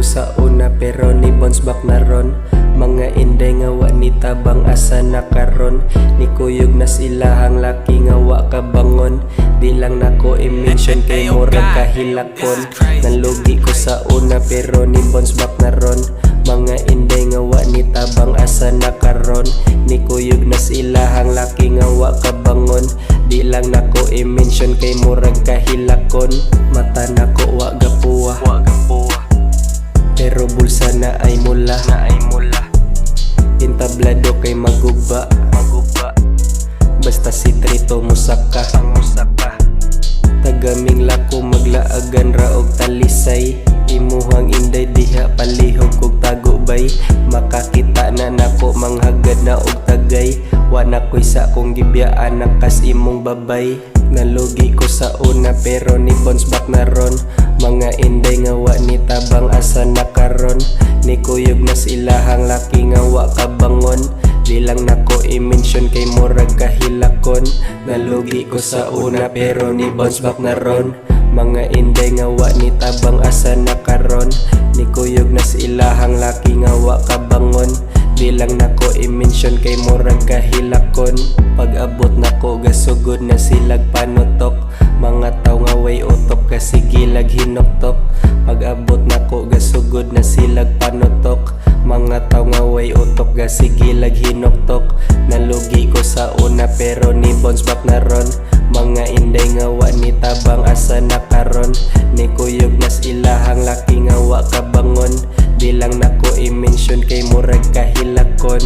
sa una pero ni bounce back na ron. Mga indae nga wa ni tabang asa na karon. Ni kuyog nas ilahang laki nga wa ka bangon. Di lang nako i-mention kay murag kahilakon. Nalugi ko sa una pero ni bounce back na ron. Mga indae nga wa ni tabang asa na karon. Ni kuyog nas ilahang laki nga wa ka bangon. Di lang nako i-mention kay murag kahilakon. Mata nako wa ga puwa, pero bulsa naay moolah. Entablado kay maguba, basta si Tretu mo saka. Taga mingla ko maglaagan ra og talisay. Imuhang indae diha palihug kog tago bay. Makakita na nako manghagad na og tagay. Wa na ko'y sa kong gibiyaan nakas imong babay. Nalugi ko sa una pero ni bounce back na ron. Mga indae nga wa ni tabang asa na karon. Ni kuyog nas ilahang laki nga wa ka bangon. Di lang nako i-mention kay murag kahilakon. Nalugi ko sa una pero ni bounce back na ron. Mga indae nga wa ni tabang asa na karon. Ni kuyog nas ilahang laki nga wa ka bangon. Di lang nako i-mention kay murag kahilakon. Pag abot nako gasugod na silag panutok. Mga taw nga way utok kasi gilag hinoktok. Pag abot nako gasugod na silag panutok. Mga taw nga way utok kasi gilag hinoktok. Nalugi ko sa una pero ni bounce back na ron. Mga indae nga wa ni tabang asa na karon. Ni kuyog nas ilahang laki nga wa ka bangon. Di lang nako i-mention kay murag kahilakon.